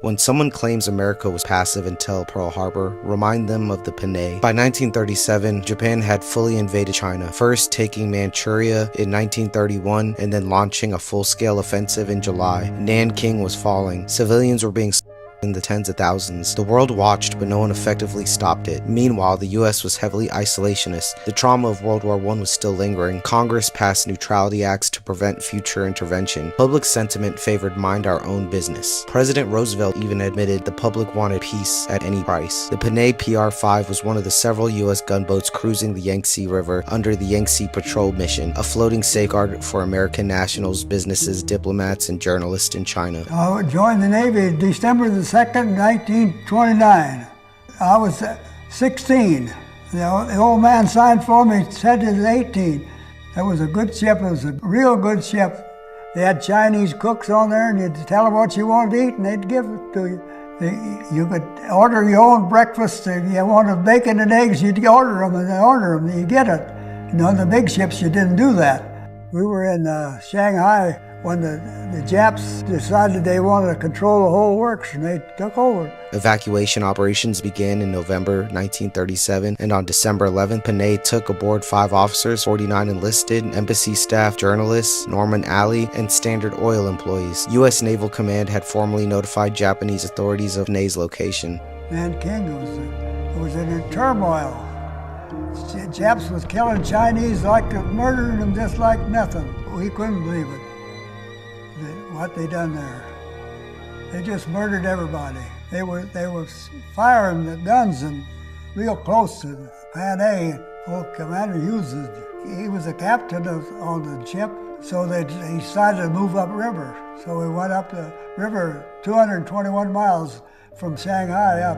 When someone claims America was passive until Pearl Harbor, remind them of the Panay. By 1937, Japan had fully invaded China, first taking Manchuria in 1931 and then launching a full-scale offensive in July. Nanking was falling. Civilians were being in the tens of thousands. The world watched, but no one effectively stopped it. Meanwhile, the US was heavily isolationist. The trauma of World War I was still lingering. Congress passed neutrality acts to prevent future intervention. Public sentiment favored mind our own business. President Roosevelt even admitted the public wanted peace at any price. The Panay PR-5 was one of the several US gunboats cruising the Yangtze River under the Yangtze Patrol Mission, a floating safeguard for American nationals, businesses, diplomats, and journalists in China. I joined the Navy December the 2nd, 1929. I was 16. The old man signed for me, said it was 18. That was a good ship. It was a real good ship. They had Chinese cooks on there, and you'd tell them what you wanted to eat, and they'd give it to you. You could order your own breakfast. If you wanted bacon and eggs, you'd order them, and you get it. On the big ships, you didn't do that. We were in Shanghai when the Japs decided they wanted to control the whole works, and they took over. Evacuation operations began in November 1937, and on December 11th, Panay took aboard 5 officers, 49 enlisted, embassy staff, journalists, Norman Alley, and Standard Oil employees. U.S. Naval Command had formally notified Japanese authorities of Panay's location. Nanking was in turmoil. The Japs was killing Chinese, murdering them just like nothing. We couldn't believe it. What they done there. They just murdered everybody. They were firing the guns and real close to the Panay. Commander Hughes, he was the captain on the ship, so they decided to move upriver. So we went up the river 221 miles from Shanghai up.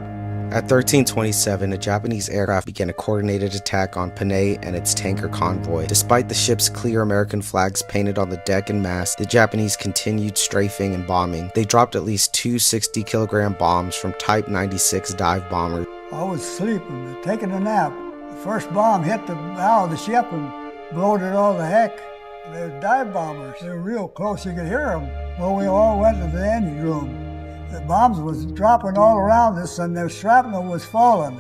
At 1327, a Japanese aircraft began a coordinated attack on Panay and its tanker convoy. Despite the ship's clear American flags painted on the deck and mast, the Japanese continued strafing and bombing. They dropped at least 2 60-kilogram bombs from Type 96 dive bombers. I was sleeping, taking a nap. The first bomb hit the bow of the ship and blowed it all to heck. They were dive bombers. They were real close, you could hear them. Well, we all went to the engine room. The bombs was dropping all around us, and the shrapnel was falling.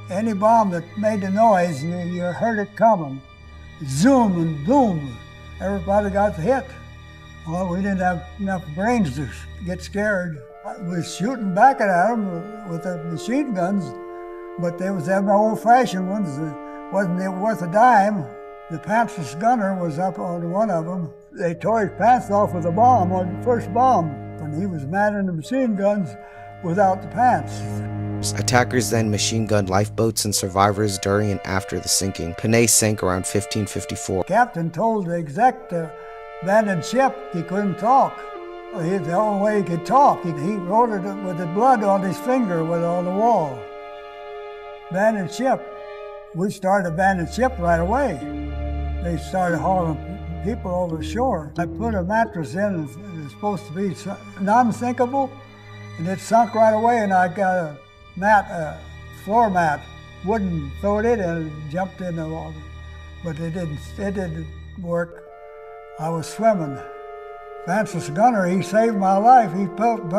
Any bomb that made the noise, you heard it coming. Zoom and boom. Everybody got hit. Well, we didn't have enough brains to get scared. We was shooting back at them with the machine guns, but they was them old-fashioned ones. Wasn't worth a dime. The pantsless gunner was up on one of them. They tore his pants off with a bomb on the first bomb. And he was manning the machine guns without the pants. Attackers then machine gunned lifeboats and survivors during and after the sinking. Panay sank around 1554. Captain told the exec to abandon ship. He couldn't talk. The only way he could talk, he wrote it with the blood on his finger on the wall. Abandon ship. We started abandoning ship right away. They started hauling people over the shore. I put a mattress in. It was supposed to be non-sinkable, and it sunk right away, and I got a floor mat, wooden, throwed it in and jumped in the water. But it didn't work. I was swimming. Francis Gunner, he saved my life. He pulled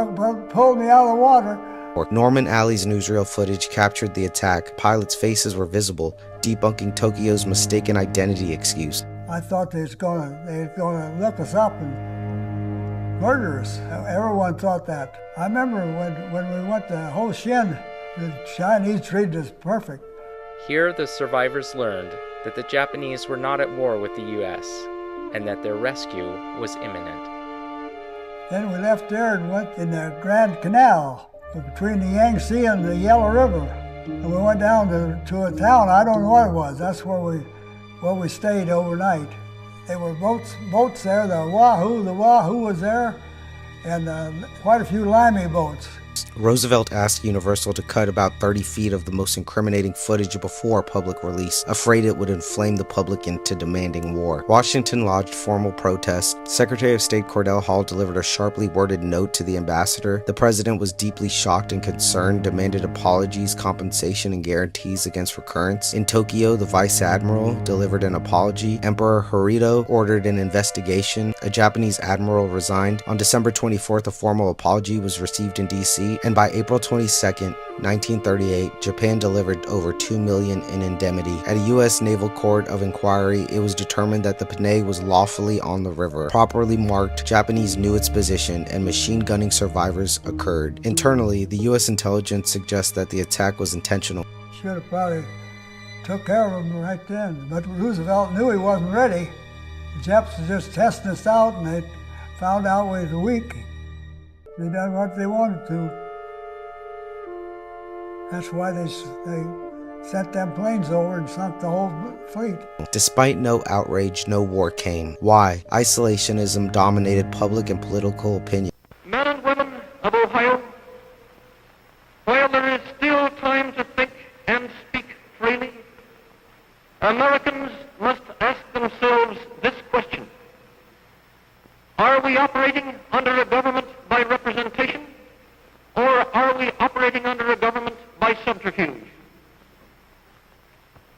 me out of the water. Norman Alley's newsreel footage captured the attack. Pilots' faces were visible, debunking Tokyo's mistaken identity excuse. I thought they was gonna look us up and murder us. Everyone thought that. I remember when we went to Ho Shin, the Chinese treated us perfect. Here the survivors learned that the Japanese were not at war with the U.S. and that their rescue was imminent. Then we left there and went in the Grand Canal between the Yangtze and the Yellow River. And we went down to a town, I don't know what it was. That's where we stayed overnight. There were boats there, the Wahoo was there, and quite a few limey boats. Roosevelt asked Universal to cut about 30 feet of the most incriminating footage before public release, afraid it would inflame the public into demanding war. Washington lodged formal protests. Secretary of State Cordell Hull delivered a sharply worded note to the ambassador. The president was deeply shocked and concerned, demanded apologies, compensation, and guarantees against recurrence. In Tokyo, the vice admiral delivered an apology. Emperor Hirohito ordered an investigation. A Japanese admiral resigned. On December 24th, a formal apology was received in D.C., and by April 22nd, 1938, Japan delivered over $2 million in indemnity. At a U.S. Naval Court of Inquiry, it was determined that the Panay was lawfully on the river. Properly marked, Japanese knew its position, and machine gunning survivors occurred. Internally, the U.S. intelligence suggests that the attack was intentional. Should have probably took care of him right then, but Roosevelt knew he wasn't ready. The Japs were just testing us out, and they found out we was weak. They done what they wanted to. That's why they sent them planes over and sunk the whole fleet. Despite no outrage, no war came. Why? Isolationism dominated public and political opinion. Men and women of Ohio, while there is still time to think and speak freely, Americans must ask themselves this question: are we operating under a government by representation, or are we operating under a government by subterfuge?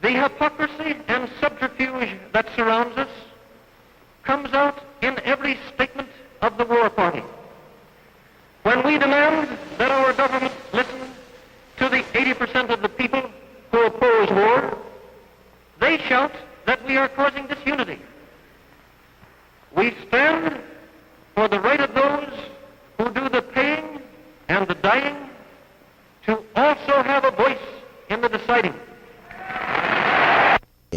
The hypocrisy and subterfuge that surrounds us comes out in every statement of the war party. When we demand that our government listen to the 80% of the people who oppose war, they shout that we are causing disunity. We stand for the right of those who do the paying and the dying to also have a voice in the deciding.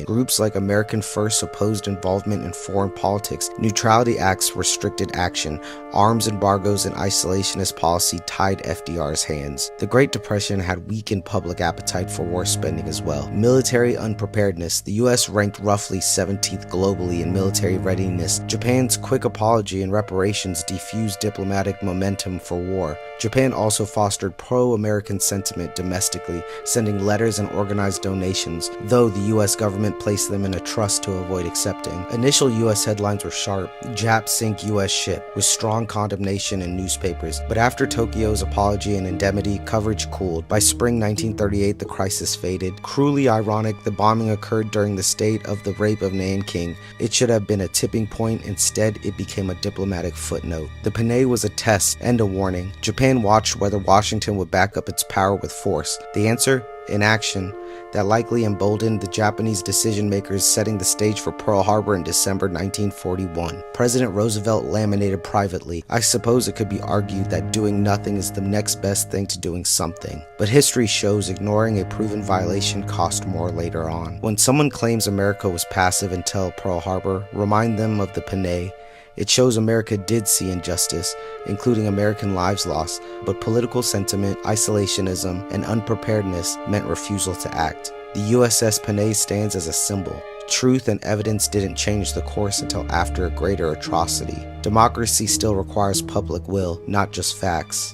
Groups like American First opposed involvement in foreign politics. Neutrality acts restricted action. Arms embargoes and isolationist policy tied FDR's hands. The Great Depression had weakened public appetite for war spending as well. Military unpreparedness. The U.S. ranked roughly 17th globally in military readiness. Japan's quick apology and reparations diffused diplomatic momentum for war. Japan also fostered pro-American sentiment domestically, sending letters and organized donations, though the U.S. government placed them in a trust to avoid accepting. Initial U.S. headlines were sharp: Japs sink U.S. ship, with strong condemnation in newspapers. But after Tokyo's apology and indemnity, coverage cooled. By spring 1938, the crisis faded. Cruelly ironic, the bombing occurred during the state of the rape of Nanking. It should have been a tipping point. Instead, it became a diplomatic footnote. The Panay was a test and a warning. Japan watched whether Washington would back up its power with force. The answer? Inaction. That likely emboldened the Japanese decision-makers, setting the stage for Pearl Harbor in December 1941. President Roosevelt laminated privately, "I suppose it could be argued that doing nothing is the next best thing to doing something." But history shows ignoring a proven violation cost more later on. When someone claims America was passive until Pearl Harbor, remind them of the Panay. It shows America did see injustice, including American lives lost, but political sentiment, isolationism, and unpreparedness meant refusal to act. The USS Panay stands as a symbol. Truth and evidence didn't change the course until after a greater atrocity. Democracy still requires public will, not just facts.